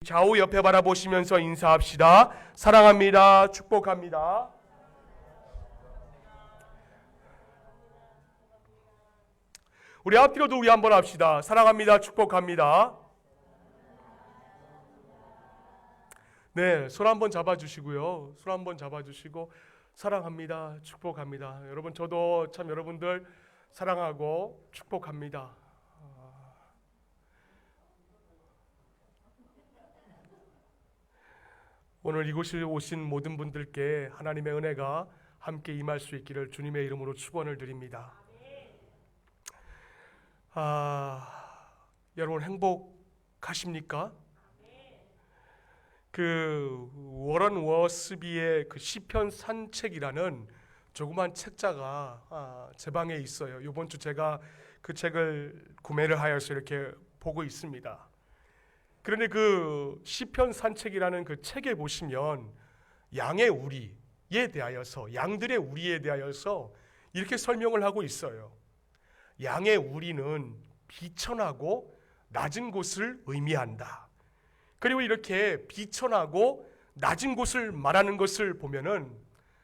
좌우 옆에 바라보시면서 인사합시다. 사랑합니다. 축복합니다. 우리 앞뒤로도 우리 한번 합시다. 사랑합니다. 축복합니다. 네, 손 한번 잡아주시고요. 손 한번 잡아주시고 사랑합니다. 축복합니다. 여러분, 저도 참 여러분들 사랑하고 축복합니다. 오늘 이곳에 오신 모든 분들께 하나님의 은혜가 함께 임할 수 있기를 주님의 이름으로 축원을 드립니다. 여러분 행복하십니까? 그 워런 워스비의 그 시편 산책이라는 조그만 책자가 제 방에 있어요. 이번 주 제가 그 책을 구매를 하여서 이렇게 보고 있습니다. 그런데 그 시편 산책이라는 그 책에 보시면 양의 우리에 대하여서, 양들의 우리에 대하여서 이렇게 설명을 하고 있어요. 양의 우리는 비천하고 낮은 곳을 의미한다. 그리고 이렇게 비천하고 낮은 곳을 말하는 것을 보면은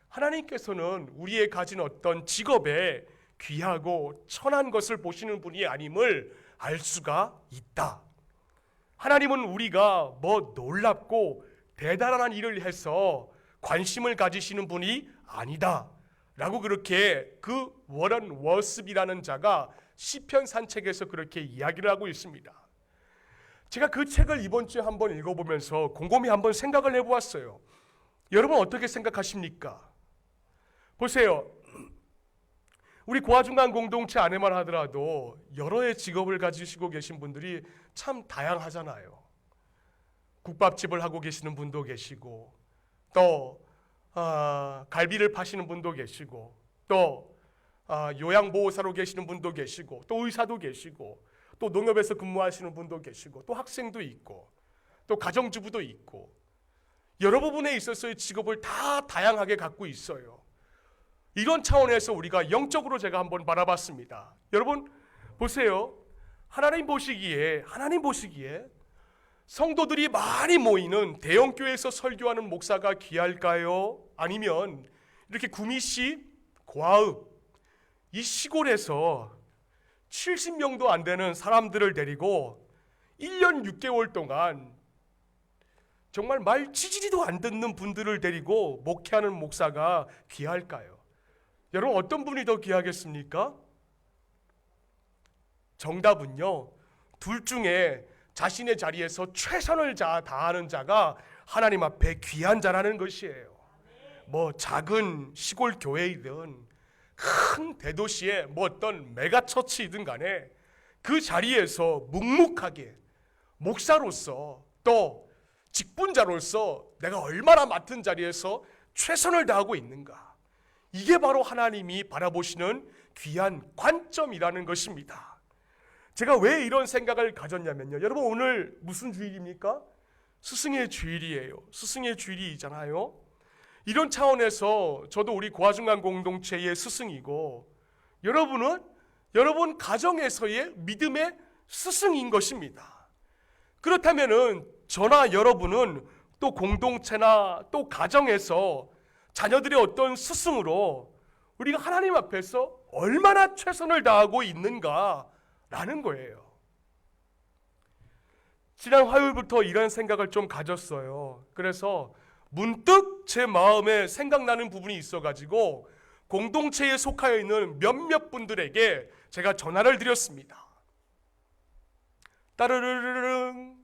하나님께서는 우리의 가진 어떤 직업에 귀하고 천한 것을 보시는 분이 아님을 알 수가 있다. 하나님은 우리가 뭐 놀랍고 대단한 일을 해서 관심을 가지시는 분이 아니다 라고 그렇게 그 워런 워스비라는 자가 시편 산책에서 그렇게 이야기를 하고 있습니다. 제가 그 책을 이번 주에 한번 읽어보면서 곰곰이 한번 생각을 해보았어요. 여러분 어떻게 생각하십니까? 보세요. 우리 고아중간 공동체 안에만 하더라도 여러의 직업을 가지시고 계신 분들이 참 다양하잖아요. 국밥집을 하고 계시는 분도 계시고, 또 갈비를 파시는 분도 계시고, 또 요양보호사로 계시는 분도 계시고, 또 의사도 계시고, 또 농협에서 근무하시는 분도 계시고, 또 학생도 있고, 또 가정주부도 있고, 여러 부분에 있어서의 직업을 다 다양하게 갖고 있어요. 이런 차원에서 우리가 영적으로 제가 한번 바라봤습니다. 여러분 보세요. 하나님 보시기에 성도들이 많이 모이는 대형교회에서 설교하는 목사가 귀할까요? 아니면 이렇게 구미시, 고아읍 이 시골에서 70명도 안 되는 사람들을 데리고 1년 6개월 동안 정말 말 치지리도 안 듣는 분들을 데리고 목회하는 목사가 귀할까요? 여러분 어떤 분이 더 귀하겠습니까? 정답은요, 둘 중에 자신의 자리에서 최선을 다하는 자가 하나님 앞에 귀한 자라는 것이에요. 뭐 작은 시골 교회이든 큰 대도시의 뭐 어떤 메가처치이든 간에 그 자리에서 묵묵하게 목사로서 또 직분자로서 내가 얼마나 맡은 자리에서 최선을 다하고 있는가, 이게 바로 하나님이 바라보시는 귀한 관점이라는 것입니다. 제가 왜 이런 생각을 가졌냐면요, 여러분 오늘 무슨 주일입니까? 스승의 주일이에요. 스승의 주일이잖아요. 이런 차원에서 저도 우리 고아중간 공동체의 스승이고, 여러분은 여러분 가정에서의 믿음의 스승인 것입니다. 그렇다면은 저나 여러분은 또 공동체나 또 가정에서 자녀들의 어떤 스승으로 우리가 하나님 앞에서 얼마나 최선을 다하고 있는가라는 거예요. 지난 화요일부터 이런 생각을 좀 가졌어요. 그래서 문득 제 마음에 생각나는 부분이 있어가지고 공동체에 속하여 있는 몇몇 분들에게 제가 전화를 드렸습니다. 따르르르릉,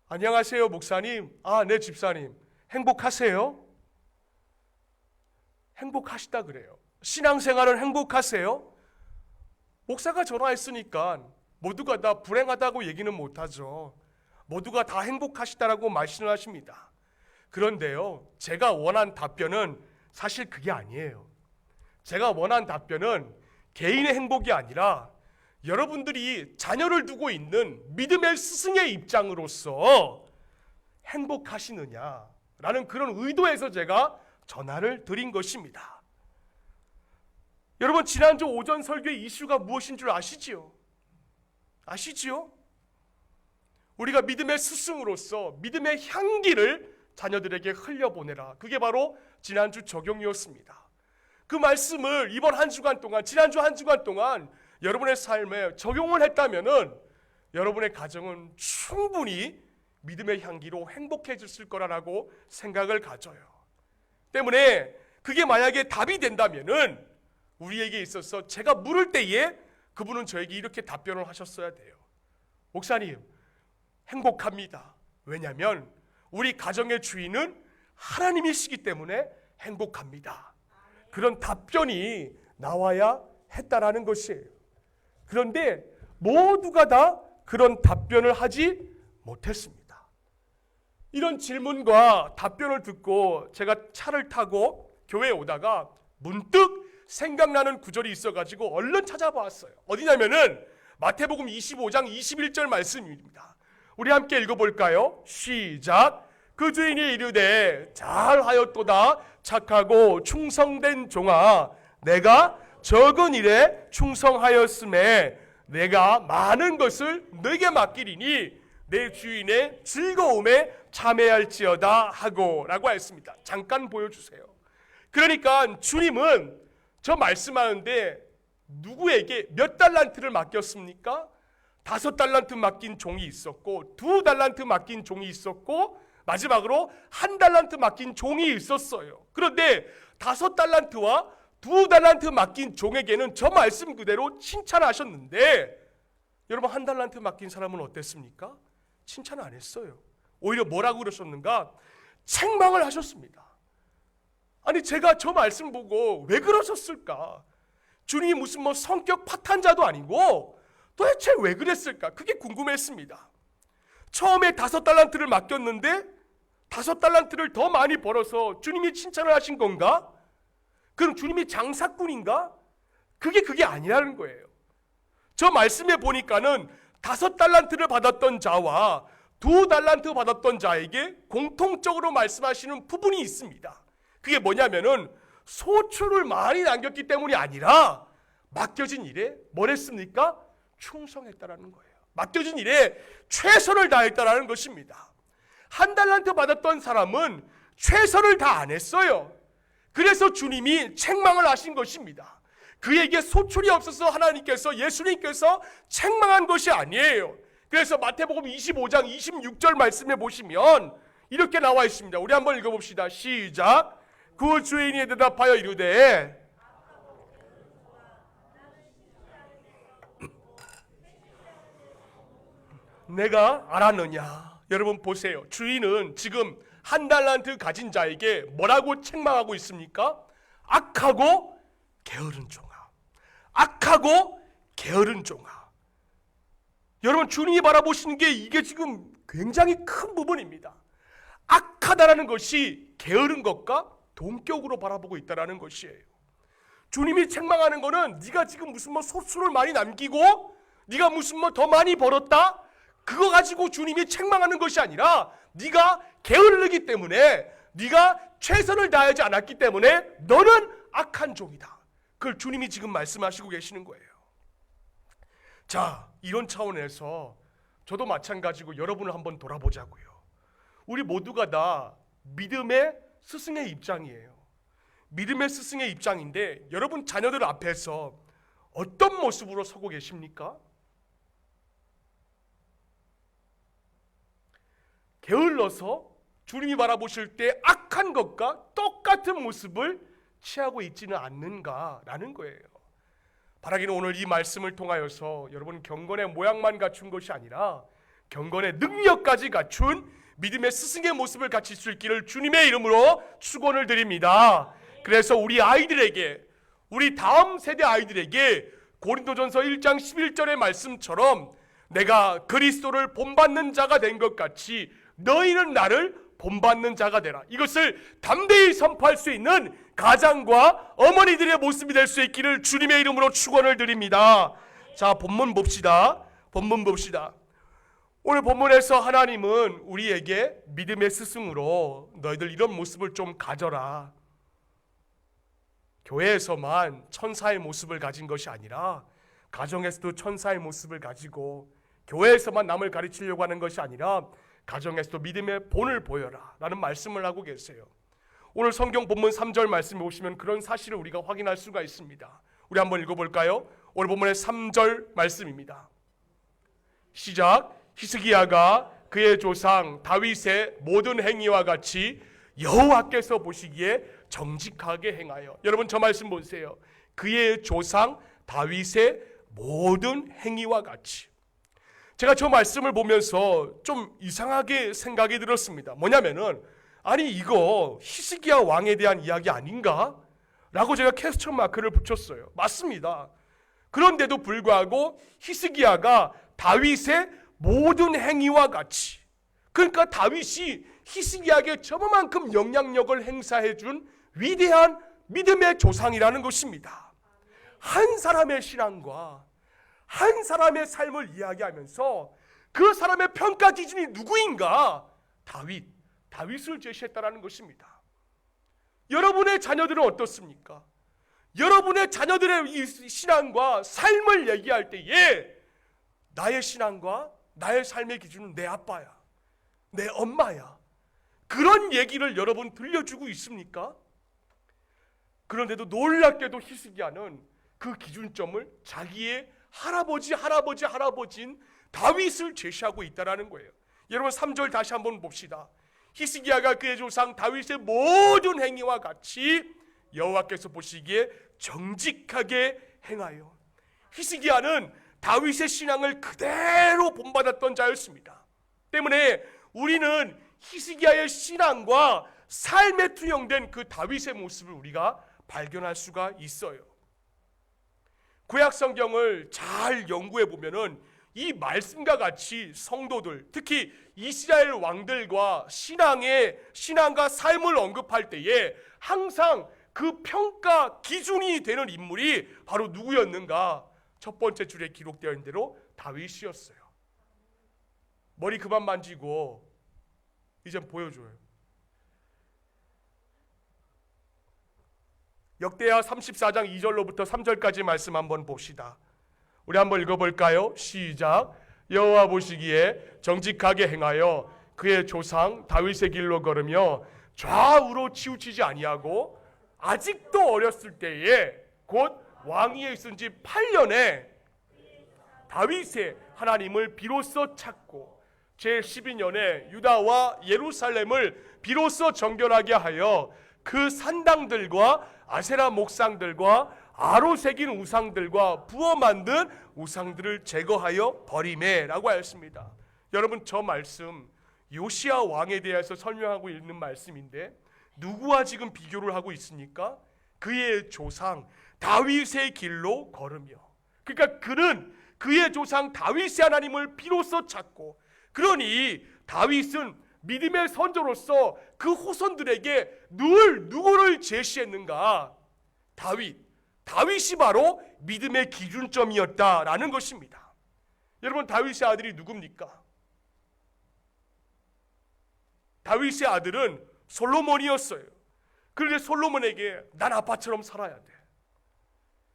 안녕하세요 목사님. 네 집사님. 행복하세요? 행복하시다 그래요. 신앙생활은 행복하세요? 목사가 전화했으니까 모두가 다 불행하다고 얘기는 못하죠. 모두가 다 행복하시다라고 말씀을 하십니다. 그런데요, 제가 원한 답변은 사실 그게 아니에요. 제가 원한 답변은 개인의 행복이 아니라 여러분들이 자녀를 두고 있는 믿음의 스승의 입장으로서 행복하시느냐라는 그런 의도에서 제가 전화를 드린 것입니다. 여러분 지난주 오전 설교의 이슈가 무엇인 줄 아시지요? 우리가 믿음의 스승으로서 믿음의 향기를 자녀들에게 흘려보내라. 그게 바로 지난주 적용이었습니다. 그 말씀을 이번 한 주간 동안, 지난주 한 주간 동안 여러분의 삶에 적용을 했다면은 여러분의 가정은 충분히 믿음의 향기로 행복해졌을 거라고 생각을 가져요. 때문에 그게 만약에 답이 된다면은 우리에게 있어서 제가 물을 때에 그분은 저에게 이렇게 답변을 하셨어야 돼요. 목사님, 행복합니다. 왜냐하면 우리 가정의 주인은 하나님이시기 때문에 행복합니다. 그런 답변이 나와야 했다라는 것이에요. 그런데 모두가 다 그런 답변을 하지 못했습니다. 이런 질문과 답변을 듣고 제가 차를 타고 교회에 오다가 문득 생각나는 구절이 있어가지고 얼른 찾아봤어요. 어디냐면은 마태복음 25장 21절 말씀입니다. 우리 함께 읽어볼까요? 시작. 그 주인이 이르되 잘하였도다 착하고 충성된 종아, 내가 적은 일에 충성하였음에 내가 많은 것을 너에게 맡기리니 내 주인의 즐거움에 참여할지어다 하고 라고 했습니다. 잠깐 보여주세요. 그러니까 주님은 저 말씀하는데 누구에게 몇 달란트를 맡겼습니까? 5달란트 맡긴 종이 있었고 2달란트 맡긴 종이 있었고 마지막으로 1달란트 맡긴 종이 있었어요. 그런데 5달란트와 2달란트 맡긴 종에게는 저 말씀 그대로 칭찬하셨는데 여러분 1달란트 맡긴 사람은 어땠습니까? 칭찬 안 했어요. 오히려 뭐라고 그러셨는가? 책망을 하셨습니다. 아니 제가 저 말씀 보고 왜 그러셨을까? 주님이 무슨 성격 파탄자도 아니고 도대체 왜 그랬을까? 그게 궁금했습니다. 처음에 5달란트를 맡겼는데 5달란트를 더 많이 벌어서 주님이 칭찬을 하신 건가? 그럼 주님이 장사꾼인가? 그게 아니라는 거예요. 저 말씀에 보니까는 5달란트를 받았던 자와 2달란트 받았던 자에게 공통적으로 말씀하시는 부분이 있습니다. 그게 뭐냐면은 소출을 많이 남겼기 때문이 아니라 맡겨진 일에 뭘 했습니까? 충성했다라는 거예요. 맡겨진 일에 최선을 다했다라는 것입니다. 1달란트 받았던 사람은 최선을 다 안 했어요. 그래서 주님이 책망을 하신 것입니다. 그에게 소출이 없어서 하나님께서, 예수님께서 책망한 것이 아니에요. 그래서 마태복음 25장 26절 말씀에 보시면 이렇게 나와 있습니다. 우리 한번 읽어봅시다. 시작. 그 주인이 대답하여 이르되 내가 알았느냐. 여러분 보세요. 주인은 지금 1달란트 가진 자에게 뭐라고 책망하고 있습니까? 악하고 게으른 종아. 악하고 게으른 종아. 여러분 주님이 바라보시는 게 이게 지금 굉장히 큰 부분입니다. 악하다라는 것이 게으른 것과 동격으로 바라보고 있다라는 것이에요. 주님이 책망하는 거는 네가 지금 무슨 소출을 많이 남기고 네가 무슨 더 많이 벌었다? 그거 가지고 주님이 책망하는 것이 아니라 네가 게으르기 때문에 네가 최선을 다하지 않았기 때문에 너는 악한 종이다. 그걸 주님이 지금 말씀하시고 계시는 거예요. 자, 이런 차원에서 저도 마찬가지고 여러분을 한번 돌아보자고요. 우리 모두가 다 믿음의 스승의 입장이에요. 믿음의 스승의 입장인데 여러분 자녀들 앞에서 어떤 모습으로 서고 계십니까? 게을러서 주님이 바라보실 때 악한 것과 똑같은 모습을 취하고 있지는 않는가라는 거예요. 바라기는 오늘 이 말씀을 통하여서 여러분 경건의 모양만 갖춘 것이 아니라 경건의 능력까지 갖춘 믿음의 스승의 모습을 갖출 수 있기를 주님의 이름으로 축원을 드립니다. 그래서 우리 아이들에게, 우리 다음 세대 아이들에게 고린도전서 1장 11절의 말씀처럼 내가 그리스도를 본받는 자가 된 것 같이 너희는 나를 본받는 자가 되라. 이것을 담대히 선포할 수 있는 가장과 어머니들의 모습이 될 수 있기를 주님의 이름으로 축원을 드립니다. 자, 본문 봅시다. 본문 봅시다. 오늘 본문에서 하나님은 우리에게 믿음의 스승으로 너희들 이런 모습을 좀 가져라. 교회에서만 천사의 모습을 가진 것이 아니라 가정에서도 천사의 모습을 가지고 교회에서만 남을 가르치려고 하는 것이 아니라 가정에서도 믿음의 본을 보여라 라는 말씀을 하고 계세요. 오늘 성경 본문 3절 말씀에 보시면 그런 사실을 우리가 확인할 수가 있습니다. 우리 한번 읽어볼까요? 오늘 본문의 3절 말씀입니다. 시작. 히스기야가 그의 조상 다윗의 모든 행위와 같이 여호와께서 보시기에 정직하게 행하여. 여러분 저 말씀 보세요. 그의 조상 다윗의 모든 행위와 같이. 제가 저 말씀을 보면서 좀 이상하게 생각이 들었습니다. 뭐냐면은 아니 이거 히스기야 왕에 대한 이야기 아닌가? 라고 제가 퀘스천 마크를 붙였어요. 맞습니다. 그런데도 불구하고 히스기야가 다윗의 모든 행위와 같이, 그러니까 다윗이 히스기야에게 저만큼 영향력을 행사해 준 위대한 믿음의 조상이라는 것입니다. 한 사람의 신앙과 한 사람의 삶을 이야기하면서 그 사람의 평가 기준이 누구인가? 다윗을 제시했다는 것입니다. 여러분의 자녀들은 어떻습니까? 여러분의 자녀들의 이 신앙과 삶을 얘기할 때에 나의 신앙과 나의 삶의 기준은 내 아빠야, 내 엄마야, 그런 얘기를 여러분 들려주고 있습니까? 그런데도 놀랍게도 히스기야는 그 기준점을 자기의 할아버지인 다윗을 제시하고 있다는 거예요. 여러분 3절 다시 한번 봅시다. 히스기야가 그의 조상 다윗의 모든 행위와 같이 여호와께서 보시기에 정직하게 행하여. 히스기야는 다윗의 신앙을 그대로 본받았던 자였습니다. 때문에 우리는 히스기야의 신앙과 삶에 투영된 그 다윗의 모습을 우리가 발견할 수가 있어요. 구약 성경을 잘 연구해 보면은 이 말씀과 같이 성도들, 특히 이스라엘 왕들과 신앙과 삶을 언급할 때에 항상 그 평가 기준이 되는 인물이 바로 누구였는가? 첫 번째 줄에 기록되어 있는 대로 다윗이었어요. 머리 그만 만지고 이젠 보여줘요. 역대하 34장 2절로부터 3절까지 말씀 한번 봅시다. 우리 한번 읽어볼까요? 시작. 여호와 보시기에 정직하게 행하여 그의 조상 다윗의 길로 걸으며 좌우로 치우치지 아니하고 아직도 어렸을 때에 곧 왕위에 있은 지 8년에 다윗의 하나님을 비로소 찾고 제12년에 유다와 예루살렘을 비로소 정결하게 하여 그 산당들과 아세라 목상들과 아로 새긴 우상들과 부어 만든 우상들을 제거하여 버리매라고 하였습니다. 여러분 저 말씀 요시야 왕에 대해서 설명하고 있는 말씀인데 누구와 지금 비교를 하고 있습니까? 그의 조상 다윗의 길로 걸으며. 그러니까 그는 그의 조상 다윗의 하나님을 비로소 찾고, 그러니 다윗은 믿음의 선조로서 그 후손들에게 늘 누구를 제시했는가? 다윗이 바로 믿음의 기준점이었다라는 것입니다. 여러분 다윗의 아들이 누굽니까? 다윗의 아들은 솔로몬이었어요. 그런데 솔로몬에게 난 아빠처럼 살아야 돼.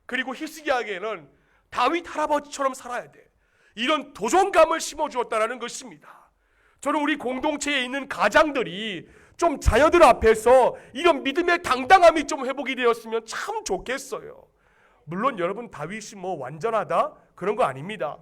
그리고 히스기야에게는 다윗 할아버지처럼 살아야 돼. 이런 도전감을 심어주었다는 것입니다. 저는 우리 공동체에 있는 가장들이 좀 자녀들 앞에서 이런 믿음의 당당함이 좀 회복이 되었으면 참 좋겠어요. 물론 여러분 다윗이 뭐 완전하다? 그런 거 아닙니다.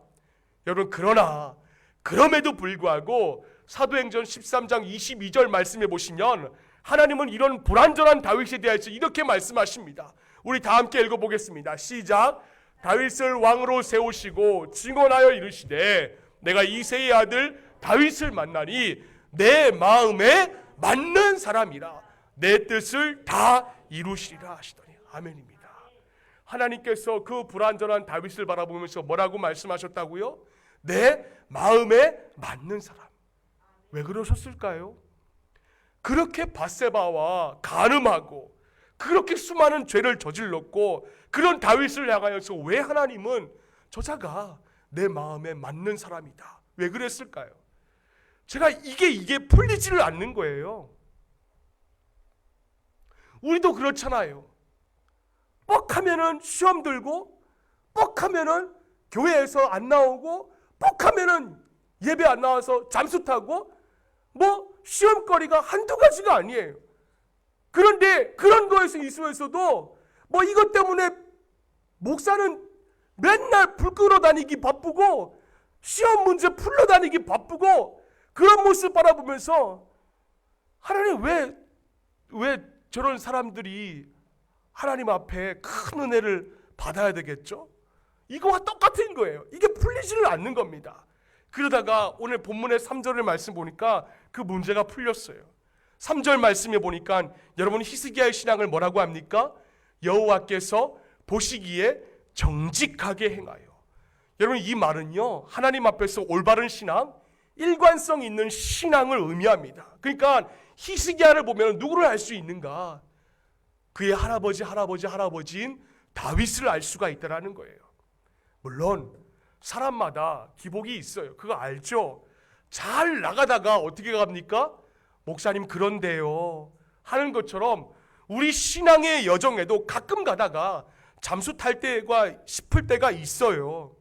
여러분 그러나 그럼에도 불구하고 사도행전 13장 22절 말씀해 보시면 하나님은 이런 불완전한 다윗에 대해서 이렇게 말씀하십니다. 우리 다 함께 읽어보겠습니다. 시작. 다윗을 왕으로 세우시고 증언하여 이르시되 내가 이새의 아들 다윗을 만나니 내 마음에 맞는 사람이라 내 뜻을 다 이루시리라 하시더니 아멘입니다. 하나님께서 그 불완전한 다윗을 바라보면서 뭐라고 말씀하셨다고요? 내 마음에 맞는 사람. 왜 그러셨을까요? 그렇게 밧세바와 간음하고 그렇게 수많은 죄를 저질렀고 그런 다윗을 향하여서 왜 하나님은 저자가 내 마음에 맞는 사람이다. 왜 그랬을까요? 제가 이게 풀리지를 않는 거예요. 우리도 그렇잖아요. 뻑하면은 시험 들고 뻑하면은 교회에서 안 나오고 뻑하면은 예배 안 나와서 잠수 타고 뭐 시험거리가 한두 가지가 아니에요. 그런데 그런 거에서 있으면서도 뭐 이것 때문에 목사는 맨날 불 끄러 다니기 바쁘고 시험 문제 풀러 다니기 바쁘고 그런 모습 바라보면서 하나님 왜 저런 사람들이 하나님 앞에 큰 은혜를 받아야 되겠죠? 이거와 똑같은 거예요. 이게 풀리지를 않는 겁니다. 그러다가 오늘 본문의 3절의 말씀 보니까 그 문제가 풀렸어요. 3절 말씀에 보니까 여러분 히스기야의 신앙을 뭐라고 합니까? 여호와께서 보시기에 정직하게 행하여. 여러분 이 말은요 하나님 앞에서 올바른 신앙, 일관성 있는 신앙을 의미합니다. 그러니까 히스기야를 보면 누구를 알 수 있는가? 그의 할아버지인 다윗을 알 수가 있다는 거예요. 물론 사람마다 기복이 있어요. 그거 알죠? 잘 나가다가 어떻게 갑니까? 목사님 그런데요 하는 것처럼 우리 신앙의 여정에도 가끔 가다가 잠수 탈 때가 싶을 때가 있어요.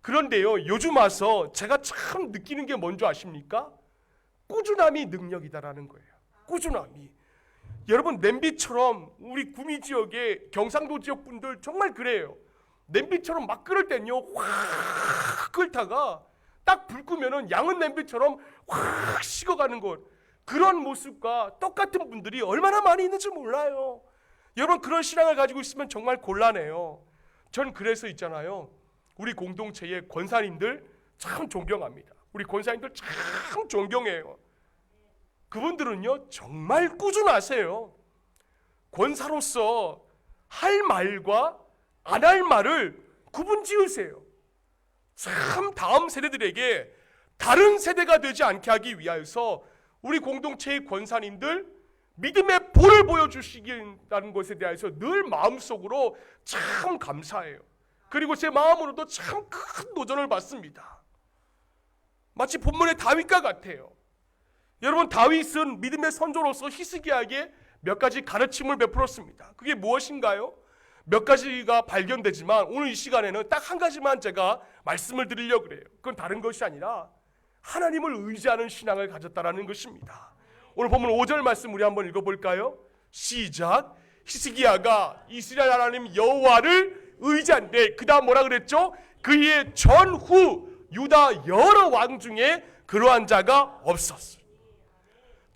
그런데요 요즘 와서 제가 참 느끼는 게 뭔지 아십니까? 꾸준함이 능력이다라는 거예요. 꾸준함이. 여러분 냄비처럼 우리 구미 지역의 경상도 지역 분들 정말 그래요. 냄비처럼 막 끓을 땐요 확 끓다가 딱 불 끄면은 양은 냄비처럼 확 식어가는 것, 그런 모습과 똑같은 분들이 얼마나 많이 있는지 몰라요. 여러분 그런 신앙을 가지고 있으면 정말 곤란해요. 전 그래서 있잖아요 우리 공동체의 권사님들 참 존경합니다. 우리 권사님들 참 존경해요. 그분들은요 정말 꾸준하세요. 권사로서 할 말과 안 할 말을 구분 지으세요. 참 다음 세대들에게 다른 세대가 되지 않게 하기 위하여서 우리 공동체의 권사님들 믿음의 볼을 보여주시겠다는 것에 대해서 늘 마음속으로 참 감사해요. 그리고 제 마음으로도 참 큰 도전을 받습니다. 마치 본문의 다윗과 같아요. 여러분 다윗은 믿음의 선조로서 히스기야에게 몇 가지 가르침을 베풀었습니다. 그게 무엇인가요? 몇 가지가 발견되지만 오늘 이 시간에는 딱 한 가지만 제가 말씀을 드리려고 그래요. 그건 다른 것이 아니라 하나님을 의지하는 신앙을 가졌다라는 것입니다. 오늘 본문 5절 말씀 우리 한번 읽어볼까요? 시작. 히스기야가 이스라엘 하나님 여호와를 의지한데 그 다음 뭐라 그랬죠? 그의 전후 유다 여러 왕 중에 그러한 자가 없었어요.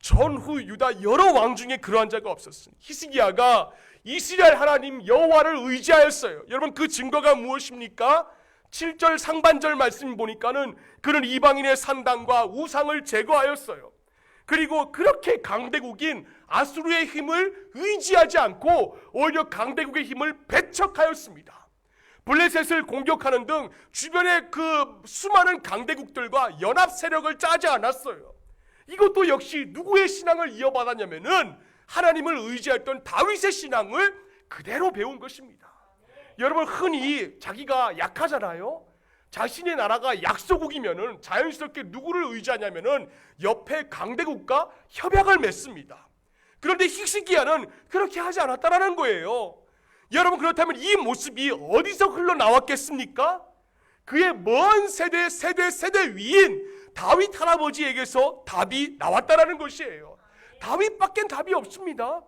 전후 유다 여러 왕 중에 그러한 자가 없었어요. 히스기야가 이스라엘 하나님 여호와를 의지하였어요. 여러분 그 증거가 무엇입니까? 7절 상반절 말씀 보니까는 그는 이방인의 산당과 우상을 제거하였어요. 그리고 그렇게 강대국인 아수르의 힘을 의지하지 않고 오히려 강대국의 힘을 배척하였습니다. 블레셋을 공격하는 등 주변의 그 수많은 강대국들과 연합 세력을 짜지 않았어요. 이것도 역시 누구의 신앙을 이어받았냐면은 하나님을 의지했던 다윗의 신앙을 그대로 배운 것입니다. 여러분 흔히 자기가 약하잖아요. 자신의 나라가 약소국이면은 자연스럽게 누구를 의지하냐면은 옆에 강대국과 협약을 맺습니다. 그런데 히스기야는 그렇게 하지 않았다라는 거예요. 여러분 그렇다면 이 모습이 어디서 흘러나왔겠습니까? 그의 먼 세대 위인 다윗 할아버지에게서 답이 나왔다라는 것이에요. 다윗밖엔 답이 없습니다.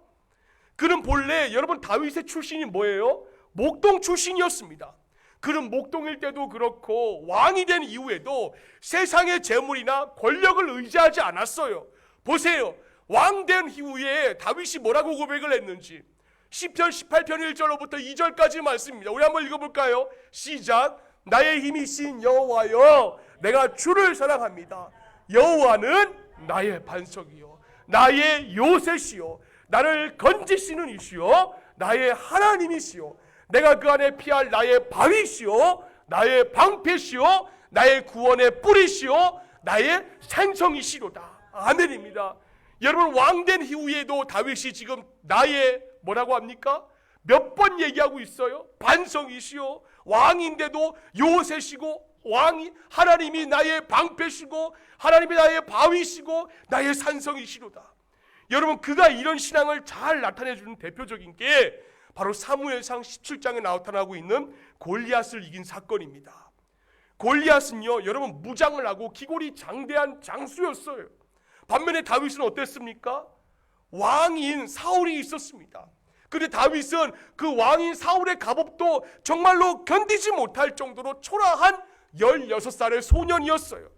그는 본래 여러분 다윗의 출신이 뭐예요? 목동 출신이었습니다. 그는 목동일 때도 그렇고 왕이 된 이후에도 세상의 재물이나 권력을 의지하지 않았어요. 보세요. 왕 된 이후에 다윗이 뭐라고 고백을 했는지 시편 18편 1절로부터 2절까지 말씀입니다. 우리 한번 읽어볼까요? 시작. 나의 힘이신 여호와여 내가 주를 사랑합니다. 여호와는 나의 반석이요 나의 요새시요 나를 건지시는 이시요 나의 하나님이시요 내가 그 안에 피할 나의 바위시요 나의 방패시요 나의 구원의 뿌리시요 나의 생성이시로다. 아멘입니다. 여러분 왕된 이후에도 다윗이 지금 나의 뭐라고 합니까? 몇 번 얘기하고 있어요? 반성이시요 왕인데도 요새시고 왕이 하나님이 나의 방패시고 하나님이 나의 바위시고 나의 산성이시로다. 여러분 그가 이런 신앙을 잘 나타내주는 대표적인 게 바로 사무엘상 17장에 나타나고 있는 골리앗을 이긴 사건입니다. 골리앗은요, 여러분 무장을 하고 기골이 장대한 장수였어요. 반면에 다윗은 어땠습니까? 왕인 사울이 있었습니다. 그런데 다윗은 그 왕인 사울의 갑옷도 정말로 견디지 못할 정도로 초라한 16살의 소년이었어요.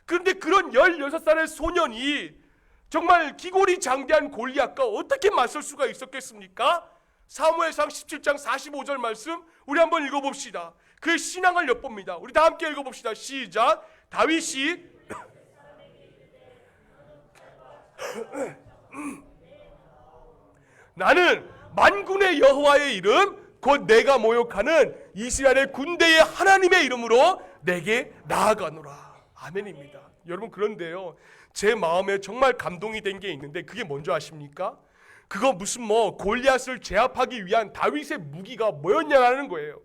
그런데 그런 16살의 소년이 정말 기골이 장대한 골리앗과 어떻게 맞설 수가 있었겠습니까? 사무엘상 17장 45절 말씀 우리 한번 읽어봅시다. 그의 신앙을 엿봅니다. 우리 다 함께 읽어봅시다. 시작. 다윗이 나는 만군의 여호와의 이름 곧 내가 모욕하는 이스라엘의 군대의 하나님의 이름으로 내게 나아가노라. 아멘입니다. 여러분, 그런데요, 제 마음에 정말 감동이 된 게 있는데 그게 뭔지 아십니까? 그거 무슨 골리앗을 제압하기 위한 다윗의 무기가 뭐였냐는 거예요.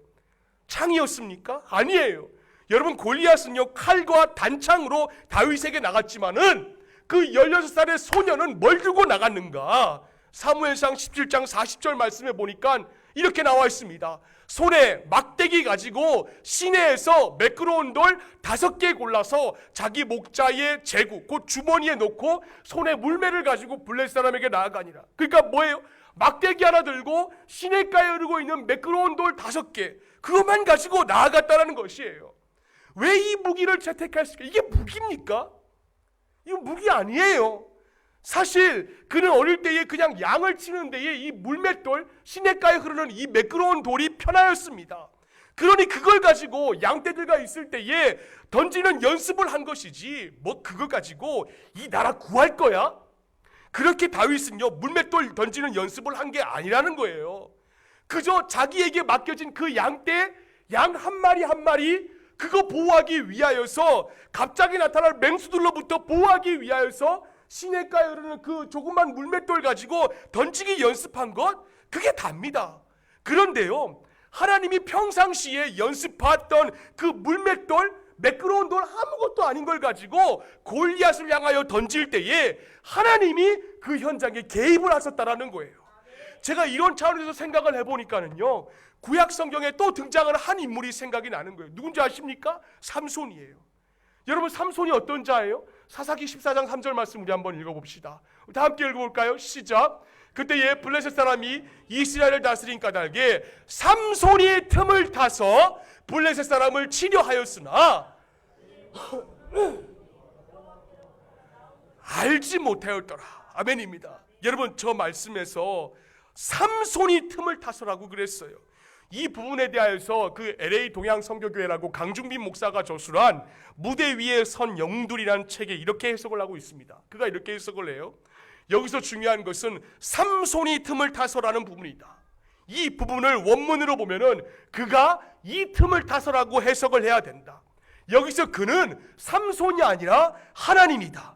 창이었습니까? 아니에요. 여러분, 골리앗은요 칼과 단창으로 다윗에게 나갔지만은 그 16살의 소년은 뭘 들고 나갔는가? 사무엘상 17장 40절 말씀에 보니까 이렇게 나와 있습니다. 손에 막대기 가지고 시내에서 매끄러운 돌 5개 골라서 자기 목자의 제구 곧 주머니에 넣고 손에 물매를 가지고 블레셋 사람에게 나아가니라. 그러니까 뭐예요? 막대기 하나 들고 시내가에 흐르고 있는 매끄러운 돌 5개, 그것만 가지고 나아갔다는 것이에요. 왜 이 무기를 채택했을까? 이게 무기입니까? 이거 무기 아니에요. 사실 그는 어릴 때에 그냥 양을 치는 데에 이 물맷돌, 시냇가에 흐르는 이 매끄러운 돌이 편하였습니다. 그러니 그걸 가지고 양떼들과 있을 때에 던지는 연습을 한 것이지 그걸 가지고 이 나라 구할 거야? 그렇게 다윗은요 물맷돌 던지는 연습을 한 게 아니라는 거예요. 그저 자기에게 맡겨진 그 양떼, 양 한 마리 한 마리 그거 보호하기 위하여서 갑자기 나타날 맹수들로부터 보호하기 위하여서 시냇가에 흐르는 그 조그만 물맷돌 가지고 던지기 연습한 것, 그게 답니다. 그런데요, 하나님이 평상시에 연습했던 그 물맷돌, 매끄러운 돌 아무것도 아닌 걸 가지고 골리앗을 향하여 던질 때에 하나님이 그 현장에 개입을 하셨다라는 거예요. 제가 이런 차원에서 생각을 해보니까는요, 구약 성경에 또 등장하는 한 인물이 생각이 나는 거예요. 누군지 아십니까? 삼손이에요. 여러분, 삼손이 어떤 자예요? 사사기 14장 3절 말씀 우리 한번 읽어봅시다. 다 함께 읽어볼까요? 시작. 그때에 블레셋 사람이 이스라엘을 다스린 까닭에 삼손이 틈을 타서 블레셋 사람을 치려 하였으나 알지 못하였더라. 아멘입니다. 여러분, 저 말씀에서 삼손이 틈을 타서라고 그랬어요. 이 부분에 대하여서 그 LA 동양 선교교회라고 강중빈 목사가 저술한 무대 위에 선 영웅들이라는 책에 이렇게 해석을 하고 있습니다. 그가 이렇게 해석을 해요. 여기서 중요한 것은 삼손이 틈을 타서라는 부분이다. 이 부분을 원문으로 보면은 그가 이 틈을 타서라고 해석을 해야 된다. 여기서 그는 삼손이 아니라 하나님이다.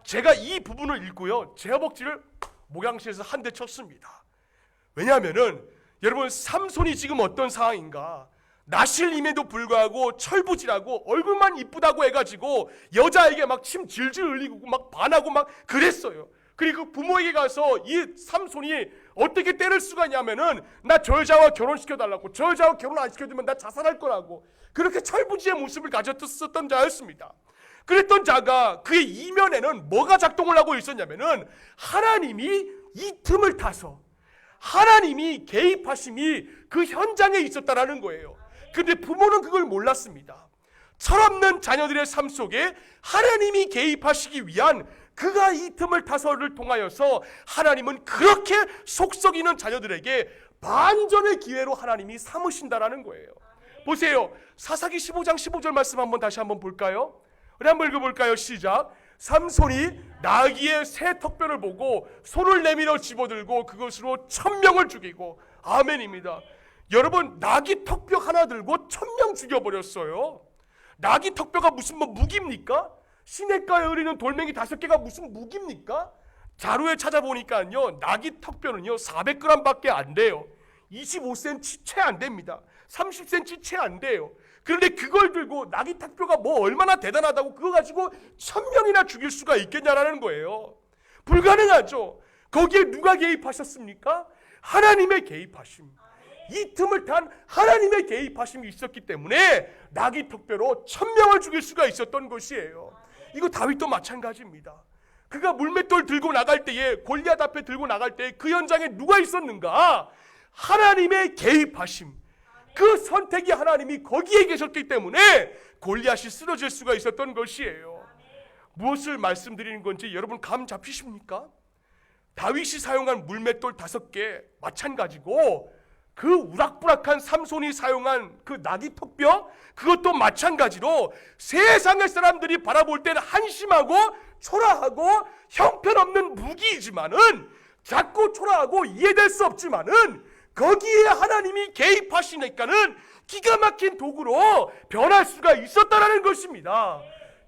제가 이 부분을 읽고요, 제 허벅지를 목양실에서 한 대 쳤습니다. 왜냐하면은 여러분, 삼손이 지금 어떤 상황인가? 나실임에도 불구하고 철부지라고 얼굴만 이쁘다고 해가지고 여자에게 막 침 질질 흘리고 막 반하고 막 그랬어요. 그리고 부모에게 가서 이 삼손이 어떻게 때릴 수가 있냐면은 나 저 여자와 결혼시켜달라고, 저 여자와 결혼 안 시켜주면 나 자살할 거라고, 그렇게 철부지의 모습을 가졌었던 자였습니다. 그랬던 자가 그의 이면에는 뭐가 작동을 하고 있었냐면은 하나님이 이 틈을 타서 하나님이 개입하심이 그 현장에 있었다라는 거예요. 그런데 부모는 그걸 몰랐습니다. 철없는 자녀들의 삶 속에 하나님이 개입하시기 위한 그가 이 틈을 타서를 통하여서 하나님은 그렇게 속썩이는 자녀들에게 반전의 기회로 하나님이 삼으신다라는 거예요. 보세요. 사사기 15장 15절 말씀 다시 한번 볼까요? 우리 한번 읽어볼까요? 시작. 삼손이 나귀의 새 턱뼈를 보고 손을 내밀어 집어들고 그것으로 1000명을 죽이고, 아멘입니다. 여러분, 나귀 턱뼈 하나 들고 1000명 죽여버렸어요. 나귀 턱뼈가 무슨 무기입니까? 시냇가에 흐르는 돌멩이 5개가 무슨 무기입니까? 자료에 찾아보니까요, 나귀 턱뼈는요 400g 밖에 안 돼요. 25cm 채 안 됩니다. 30cm 채 안 돼요. 그런데 그걸 들고 나귀 턱뼈가 얼마나 대단하다고 그거 가지고 1000명이나 죽일 수가 있겠냐라는 거예요. 불가능하죠. 거기에 누가 개입하셨습니까? 하나님의 개입하심. 이 틈을 탄 하나님의 개입하심이 있었기 때문에 나귀 턱뼈로 1000명을 죽일 수가 있었던 것이에요. 이거 다윗도 마찬가지입니다. 그가 물맷돌 들고 나갈 때에, 골리앗 앞에 들고 나갈 때에 그 현장에 누가 있었는가? 하나님의 개입하심, 그 선택이 하나님이 거기에 계셨기 때문에 골리앗이 쓰러질 수가 있었던 것이에요. 무엇을 말씀드리는 건지 여러분 감 잡히십니까? 다윗이 사용한 물맷돌 5개 마찬가지고, 그 우락부락한 삼손이 사용한 그 나귀 턱뼈, 그것도 마찬가지로 세상의 사람들이 바라볼 때는 한심하고 초라하고 형편없는 무기이지만은, 작고 초라하고 이해될 수 없지만은 거기에 하나님이 개입하시니까는 기가 막힌 도구로 변할 수가 있었다라는 것입니다.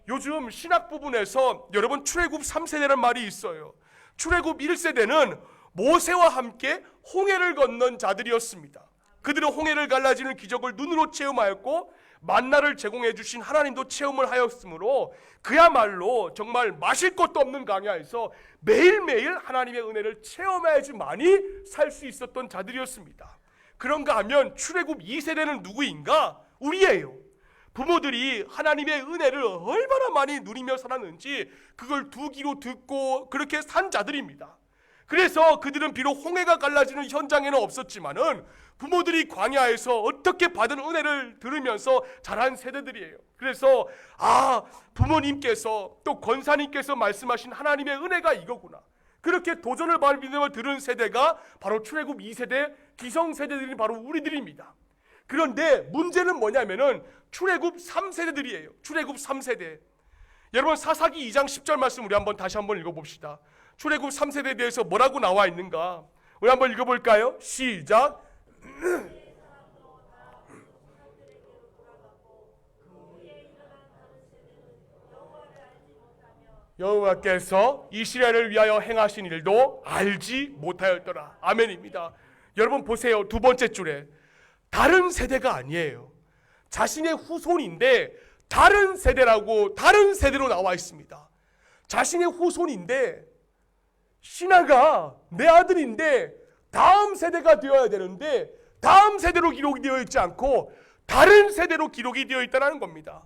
요즘 신학 부분에서 여러분 출애굽 3세대라는 말이 있어요. 출애굽 1세대는 모세와 함께 홍해를 건넌 자들이었습니다. 그들은 홍해를 갈라지는 기적을 눈으로 체험하였고 만나를 제공해 주신 하나님도 체험을 하였으므로 그야말로 정말 마실 것도 없는 강야에서 매일매일 하나님의 은혜를 체험해야지만이 살 수 있었던 자들이었습니다. 그런가 하면 출애굽 2세대는 누구인가? 우리예요. 부모들이 하나님의 은혜를 얼마나 많이 누리며 살았는지 그걸 두 귀로 듣고 그렇게 산 자들입니다. 그래서 그들은 비록 홍해가 갈라지는 현장에는 없었지만은 부모들이 광야에서 어떻게 받은 은혜를 들으면서 자란 세대들이에요. 그래서 부모님께서 또 권사님께서 말씀하신 하나님의 은혜가 이거구나, 그렇게 도전을 받으며 들은 세대가 바로 출애굽 2세대 기성세대들이 바로 우리들입니다. 그런데 문제는 뭐냐면은 출애굽 3세대들이에요. 출애굽 3세대. 여러분 사사기 2장 10절 말씀 우리 다시 한번 읽어봅시다. 출애굽 3세대에 대해서 뭐라고 나와 있는가? 우리 한번 읽어볼까요? 시작. 여호와께서 이스라엘을 위하여 행하신 일도 알지 못하였더라. 아멘입니다. 여러분 보세요. 두 번째 줄에 다른 세대가 아니에요. 자신의 후손인데 다른 세대라고, 다른 세대로 나와 있습니다. 자신의 후손인데, 신하가 내 아들인데 다음 세대가 되어야 되는데 다음 세대로 기록이 되어 있지 않고 다른 세대로 기록이 되어 있다는 겁니다.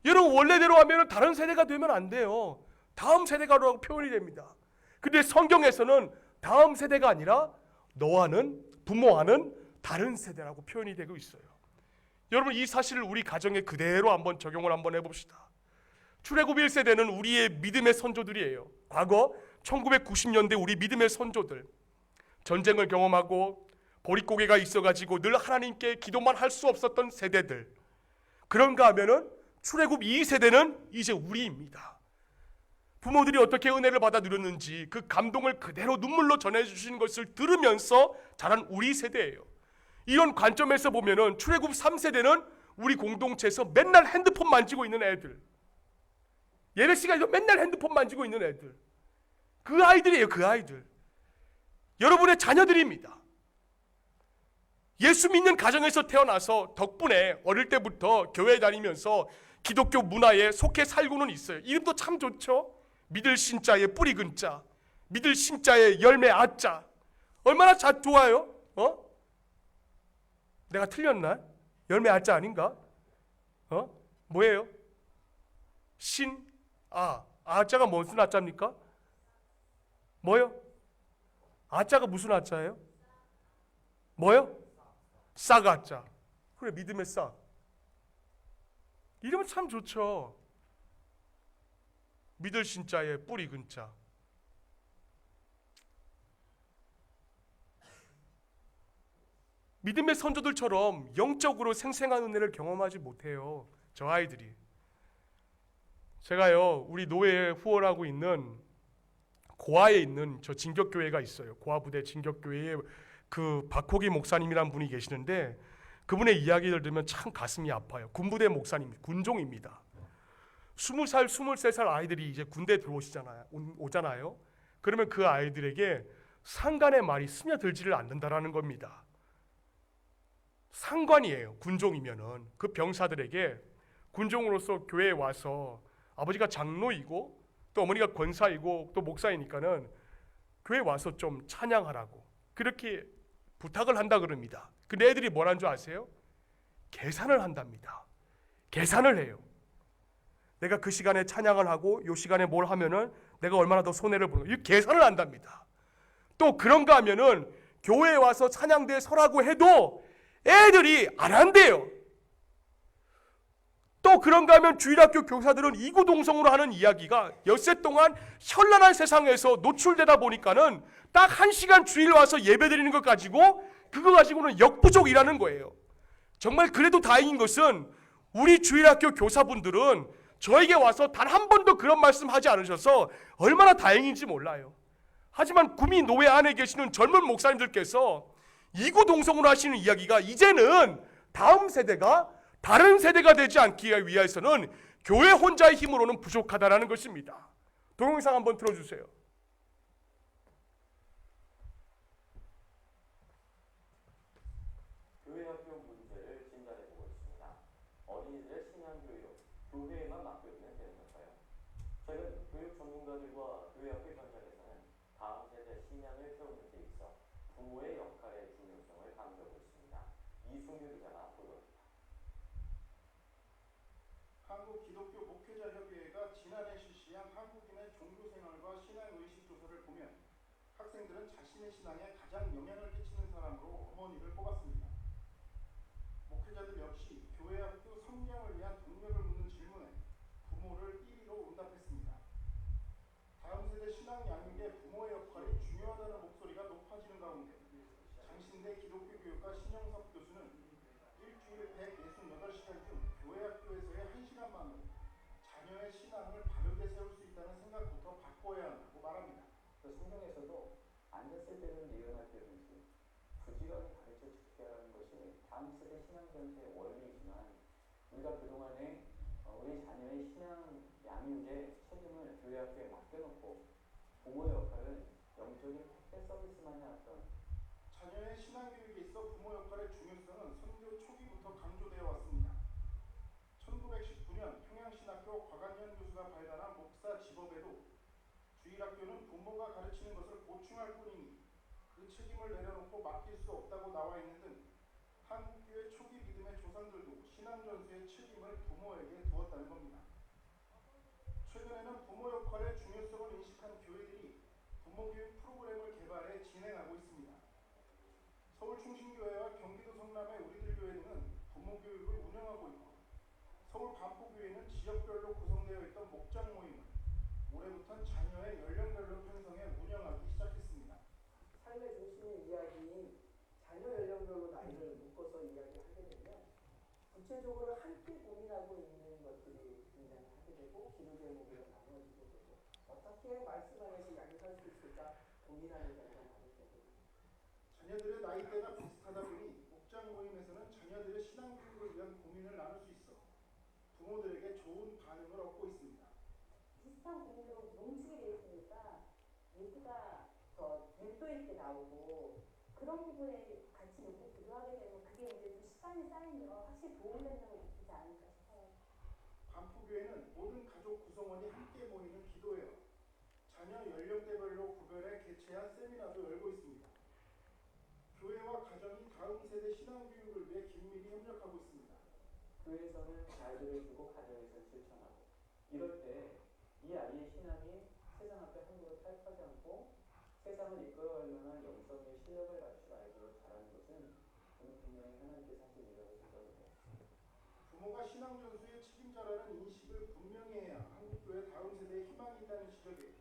여러분 원래대로 하면 다른 세대가 되면 안 돼요. 다음 세대가라고 표현이 됩니다. 근데 성경에서는 다음 세대가 아니라 너와는, 부모와는 다른 세대라고 표현이 되고 있어요. 여러분 이 사실을 우리 가정에 그대로 한번 적용을 한번 해봅시다. 출애굽 1세대는 우리의 믿음의 선조들이에요. 과거 1990년대 우리 믿음의 선조들, 전쟁을 경험하고 보릿고개가 있어가지고 늘 하나님께 기도만 할 수 없었던 세대들. 그런가 하면은 출애굽 2세대는 이제 우리입니다. 부모들이 어떻게 은혜를 받아 누렸는지 그 감동을 그대로 눈물로 전해주신 것을 들으면서 자란 우리 세대예요. 이런 관점에서 보면은 출애굽 3세대는 우리 공동체에서 맨날 핸드폰 만지고 있는 애들, 예배 시간에도 맨날 핸드폰 만지고 있는 애들, 그 아이들이에요. 그 아이들 여러분의 자녀들입니다. 예수 믿는 가정에서 태어나서 덕분에 어릴 때부터 교회 다니면서 기독교 문화에 속해 살고는 있어요. 이름도 참 좋죠. 믿을 신자에 뿌리 근자, 믿을 신자에 열매 아자. 얼마나 좋아요? 내가 틀렸나? 열매 아자 아닌가? 뭐예요? 아자가 무슨 아자입니까? 뭐요? 아자가 무슨 아자예요? 뭐요? 싹아자. 그래, 믿음의 싹. 이름은 참 좋죠. 믿을 신자에 뿌리 근자. 믿음의 선조들처럼 영적으로 생생한 은혜를 경험하지 못해요. 저 아이들이. 제가요, 우리 노예에 후원하고 있는 고아에 있는 저 진격교회가 있어요. 고아부대 진격교회에 그 박호기 목사님이란 분이 계시는데 그분의 이야기를 들으면 참 가슴이 아파요. 군부대 목사님, 군종입니다. 20살, 23살 아이들이 이제 군대에 오잖아요. 그러면 그 아이들에게 상관의 말이 스며들지를 않는다라는 겁니다. 상관이에요. 군종이면은 그 병사들에게 군종으로서 교회에 와서 아버지가 장로이고 또 어머니가 권사이고 또 목사이니까는 교회에 와서 좀 찬양하라고 그렇게 부탁을 한다 그럽니다. 근데 애들이 뭐라는 줄 아세요? 계산을 한답니다. 계산을 해요. 내가 그 시간에 찬양을 하고 이 시간에 뭘 하면은 내가 얼마나 더 손해를 보는 이 계산을 한답니다. 또 그런가 하면은 교회에 와서 찬양대에 서라고 해도 애들이 안 한대요. 또 그런가 하면 주일학교 교사들은 이구동성으로 하는 이야기가 엿새 동안 현란한 세상에서 노출되다 보니까는 딱 1시간 주일 와서 예배 드리는 것 가지고 그거 가지고는 역부족이라는 거예요. 정말 그래도 다행인 것은 우리 주일학교 교사분들은 저에게 와서 단 한 번도 그런 말씀 하지 않으셔서 얼마나 다행인지 몰라요. 하지만 구미 노회 안에 계시는 젊은 목사님들께서 이구동성으로 하시는 이야기가 이제는 다음 세대가 다른 세대가 되지 않기 위해서는 교회 혼자의 힘으로는 부족하다라는 것입니다. 동영상 한번 틀어주세요. 교회 학교 문제를 진단해보고 있습니다. 어린이들의 신앙교육, 교회에만 맡겨두면 되는 걸까요? 최근 교육 전문가들과 교회 학교 현장에서는 다음 세대 신앙을 세우는 데 있어 부모의 역할의 중요성을 강조하고 있습니다. 이승규 기자가 보도합니다. 한국기독교목회자협의회가 지난해 실시한 한국인의 종교생활과 신앙의식 조사를 보면 학생들은 자신의 신앙에 가장 영향을 끼치는 사람으로 어머니를 뽑았습니다. 목회자들 역시 교회 학교 성장을 위한 동력을 묻는 질문에 부모를 1위로 응답했습니다. 다음 세대 신앙 양육에 부모의 역할이 중요하다는 목소리가 높아지는 가운데 장신대 기독교 교육과 신영섭 교수는 일주일에 168시간 중 교회 학교에서의 1시간만으로 자녀의 신앙을 바르게 세울 수 있다는 생각부터 바꿔야 한다고 말합니다. 성경에서도 앉았을 때는 예언할 때든지 부지런히 가르쳐 지켜야 하는 것이 다음 세대 신앙 전체의 원리이지만 우리가 그동안에 우리 자녀의 신앙 양육의 책임을 교회 학교에 맡겨놓고 부모의 역할은 영적인 택배 서비스만 해왔던 자녀의 신앙 교육에 있어 부모 역할의 중요성은 선교 초기부터 강조되어 왔습니다. 1919년 평양신학교 곽한현 교수가 발간한 목사 집업에도 주일학교는 부모가 가르치는 것을 보충할 뿐이니 그 책임을 내려놓고 맡길 수 없다고 나와 있는 등 한국교회 초기 믿음의 조상들도 신앙전수의 책임을 부모에게 두었다는 겁니다. 최근에는 부모 역할의 중요성을 인식한 교회들이 부모교육 프로그램을 개발해 진행하고 있습니다. 서울충신교회와 경기도 성남의 우리들 교회 등은 부모교육을 운영하고 있고 서울 반포교회는 지역별로 구성되어 있던 목장 모임을 올해부터는 자녀의 연령별로 편성해 운영하기 시작했습니다. 삶의 중심의 이야기인 자녀 연령별로 나이를 묶어서 이야기를 하게 되면 구체적으로 함께 고민하고 있는 것들이 등장하게 되고 기도 제목으로 나누어지게 되고 어떻게 말씀 안에서 양육할 수 있을까 고민하는 자리가 많이 되고 자녀들의 나이대가 비슷하다 보니 목장 모임에서는 자녀들의 신앙 교육을 위한 고민을 나눌 수 있어 부모들에게 좋은 반응을 얻고 있습니다. 비슷한 고민으로 뭉치게 되어 있으니까 얘기가 더 밀도 있게 나오고 그런 부분에 같이 놓고 기도하게 되면 그게 이제 좀 시간이 쌓이면 확실히 도움된다고 느끼지 않을까 싶어요. 반포교회는 모든 가족 구성원이 함께 모이는 기도회와 자녀 연령대별로 구별해 개최한 세미나도 열고 있습니다. 교회와 가정이 다음 세대 신앙 교육을 위해 긴밀히 협력하고 있습니다. 교회에서는 아이들을 두고 가정에서 실천하고 이럴 때 이 아이의 신앙이 세상 앞에 함부로 타협하지 않고 세상을 이끌어갈 만한 영성의 실력을 갖춘 아이들로 자라는 것은 저는 분명히 하나님께서 하신 일이라고 생각합니다. 부모가 신앙 전수의 책임자라는 인식을 분명히 해야 한국교회 다음 세대에 희망이 있다는 지적에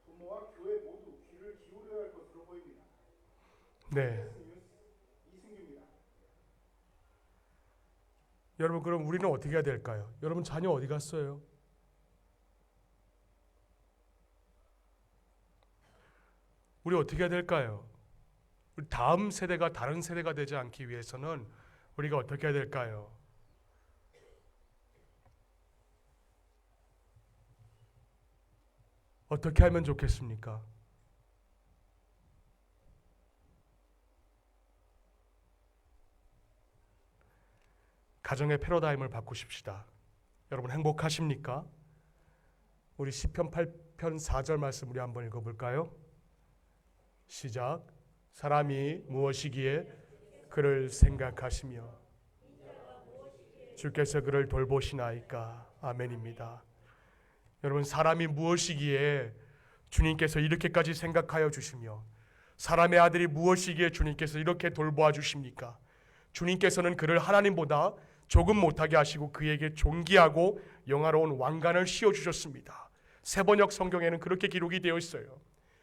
부모와 교회 모두 귀를 기울여야 할 것으로 보입니다. 네. 뉴스 이승규입니다. 여러분 그럼 우리는 어떻게 해야 될까요? 여러분 자녀 어디 갔어요? 우리 어떻게 해야 될까요? 우리 다음 세대가 다른 세대가 되지 않기 위해서는 우리가 어떻게 해야 될까요? 어떻게 하면 좋겠습니까? 가정의 패러다임을 바꾸십시다. 여러분 행복하십니까? 우리 시편 8편 4절 말씀 우리 한번 읽어볼까요? 시작. 사람이 무엇이기에 그를 생각하시며 주께서 그를 돌보시나이까. 아멘입니다. 여러분, 사람이 무엇이기에 주님께서 이렇게까지 생각하여 주시며 사람의 아들이 무엇이기에 주님께서 이렇게 돌보아 주십니까? 주님께서는 그를 하나님보다 조금 못하게 하시고 그에게 존귀하고 영화로운 왕관을 씌워주셨습니다. 세번역 성경에는 그렇게 기록이 되어 있어요.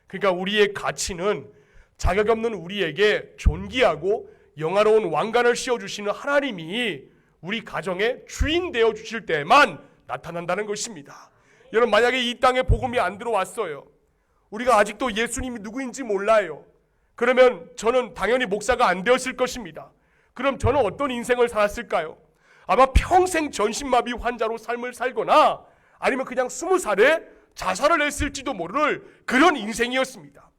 그러니까 우리의 가치는 자격 없는 우리에게 존귀하고 영화로운 왕관을 씌워주시는 하나님이 우리 가정의 주인 되어 주실 때만 나타난다는 것입니다. 여러분, 만약에 이 땅에 복음이 안 들어왔어요. 우리가 아직도 예수님이 누구인지 몰라요. 그러면 저는 당연히 목사가 안 되었을 것입니다. 그럼 저는 어떤 인생을 살았을까요? 아마 평생 전신마비 환자로 삶을 살거나 아니면 그냥 20살에 자살을 했을지도 모를 그런 인생이었습니다.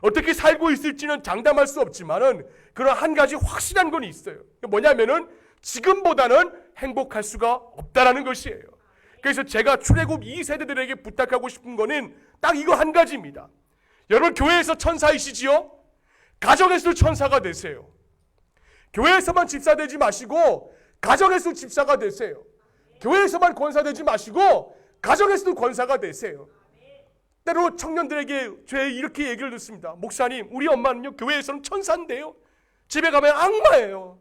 어떻게 살고 있을지는 장담할 수 없지만은 그런 한 가지 확실한 건 있어요. 뭐냐면은 지금보다는 행복할 수가 없다라는 것이에요. 그래서 제가 출애굽 2세대들에게 부탁하고 싶은 거는 딱 이거 한 가지입니다. 여러분, 교회에서 천사이시지요? 가정에서 천사가 되세요. 교회에서만 집사 되지 마시고 가정에서 집사가 되세요. 교회에서만 권사 되지 마시고 가정에서도 권사가 되세요. 때로 청년들에게 제가 이렇게 얘기를 듣습니다. 목사님, 우리 엄마는요 교회에서는 천사인데요 집에 가면 악마예요.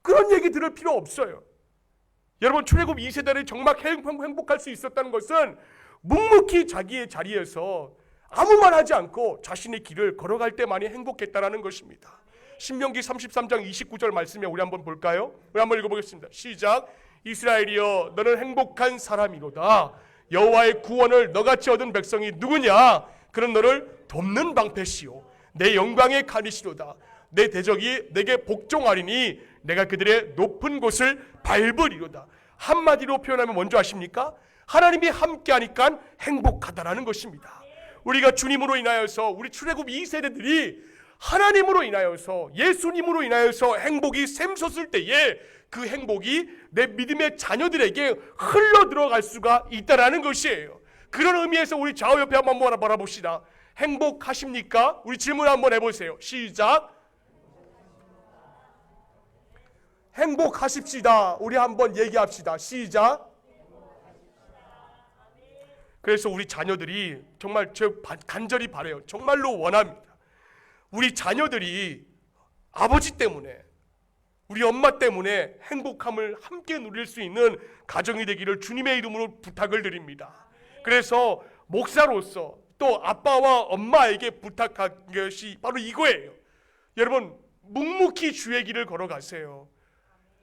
그런 얘기 들을 필요 없어요. 여러분, 출애굽 2세대를 정말 행복할 수 있었다는 것은 묵묵히 자기의 자리에서 아무 말 하지 않고 자신의 길을 걸어갈 때만이 행복했다라는 것입니다. 신명기 33장 29절 말씀에 우리 한번 볼까요? 우리 한번 읽어보겠습니다. 시작. 이스라엘이여, 너는 행복한 사람이로다. 여호와의 구원을 너같이 얻은 백성이 누구냐? 그는 너를 돕는 방패시오 내 영광의 가니시로다. 내 대적이 내게 복종하리니 내가 그들의 높은 곳을 밟으리로다. 한마디로 표현하면 뭔지 아십니까? 하나님이 함께하니까 행복하다라는 것입니다. 우리가 주님으로 인하여서, 우리 출애굽 2세대들이 하나님으로 인하여서, 예수님으로 인하여서 행복이 샘솟을 때에 그 행복이 내 믿음의 자녀들에게 흘러 들어갈 수가 있다라는 것이에요. 그런 의미에서 우리 좌우 옆에 한번 바라봅시다. 행복하십니까? 우리 질문 한번 해보세요. 시작. 행복하십시다. 우리 한번 얘기합시다. 시작. 그래서 우리 자녀들이 정말 저 간절히 바라요. 정말로 원합니다. 우리 자녀들이 아버지 때문에, 우리 엄마 때문에 행복함을 함께 누릴 수 있는 가정이 되기를 주님의 이름으로 부탁을 드립니다. 그래서 목사로서 또 아빠와 엄마에게 부탁한 것이 바로 이거예요. 여러분, 묵묵히 주의 길을 걸어가세요.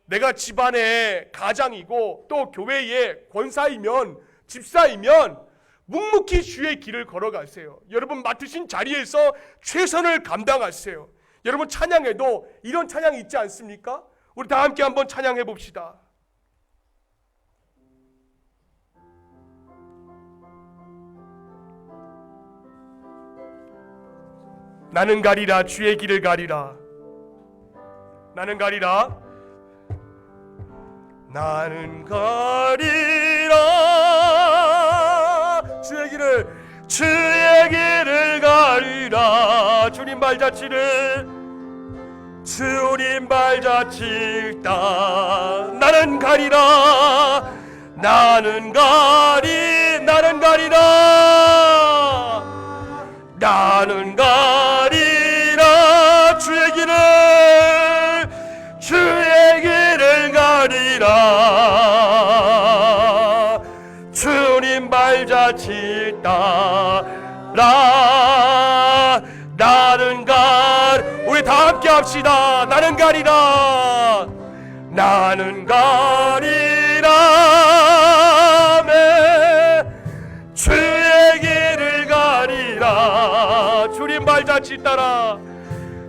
내가 집안의 가장이고 또 교회의 권사이면, 집사이면 묵묵히 주의 길을 걸어가세요. 여러분, 맡으신 자리에서 최선을 감당하세요. 여러분, 찬양에도 이런 찬양이 있지 않습니까? 우리 다 함께 한번 찬양해 봅시다. 나는 가리라, 주의 길을 가리라. 나는 가리라, 나는 가리라, 주의 길을 가리라. 주님 발자취를, 주님 발자취를 따 나는 가리라, 나는 가리라, 나는 가리라, 주의 길을 가리라. 주님 발자취를 따라 나는 우리 다 함께 합시다. 나는 가리라, 나는 가리라, 주의 길을 가리라. 주님 발자취를 따라,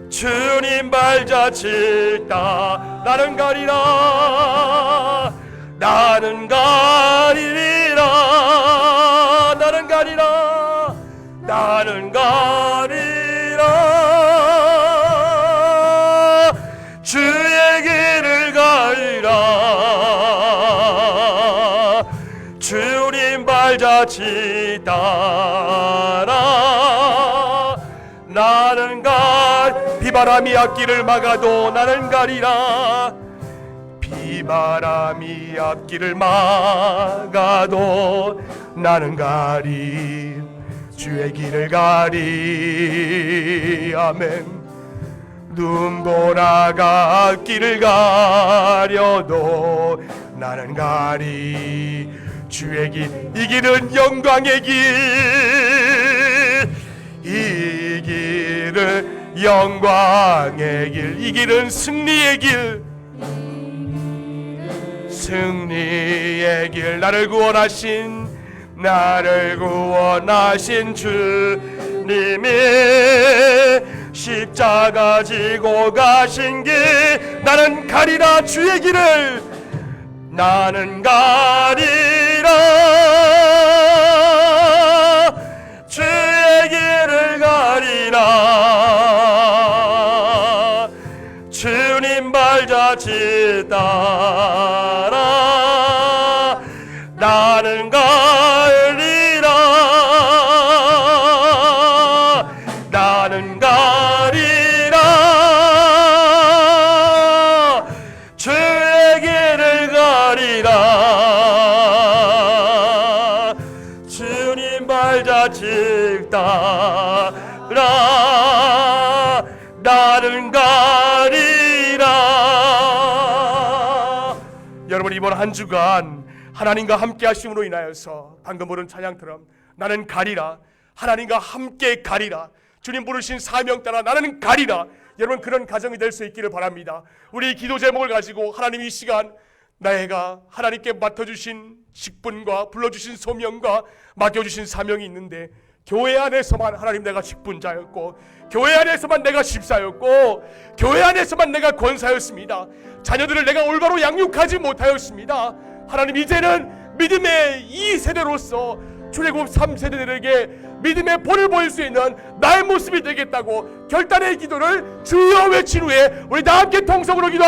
주님 발자취를 따라 나는 가리라, 나는 가리라, 나는 가리라, 나는 가리라, 주의 길을 가리라. 주님 발자취를 발자취 따라 나는 비바람이 앞길을 막아도 나는 가리라. 비바람이 앞길을 막아도 나는 가리. 주의 길을 가리. 아멘. 눈보라가 앞길을 가려도 나는 가리. 주의 길, 이 길은 영광의 길, 이 길은 영광의 길, 이 길은 승리의 길, 승리의 길. 나를 구원하신 주님이 십자가 지고 가신 길, 나는 가리라. 주의 길을 나는 가리라. 주의 길을 가리라. 주님 발자취 따라 나는 가리라. 나는 가리라. 주의 길을 가리라. 주님 발자취 따라 나는 가리라. 여러분, 이번 한 주간 하나님과 함께 하심으로 인하여서 방금 부른 찬양처럼 나는 가리라, 하나님과 함께 가리라, 주님 부르신 사명 따라 나는 가리라. 여러분, 그런 가정이 될 수 있기를 바랍니다. 우리 기도 제목을 가지고 하나님 이 시간 내가 하나님께 맡아주신 직분과 불러주신 소명과 맡겨주신 사명이 있는데, 교회 안에서만 하나님 내가 직분자였고, 교회 안에서만 내가 집사였고, 교회 안에서만 내가 권사였습니다. 자녀들을 내가 올바로 양육하지 못하였습니다. 하나님, 이제는 믿음의 2세대로서 출애굽 3세대들에게 믿음의 본을 보일 수 있는 나의 모습이 되겠다고 결단의 기도를 주여 외친 후에 우리 다 함께 통성으로 기도하겠습니다.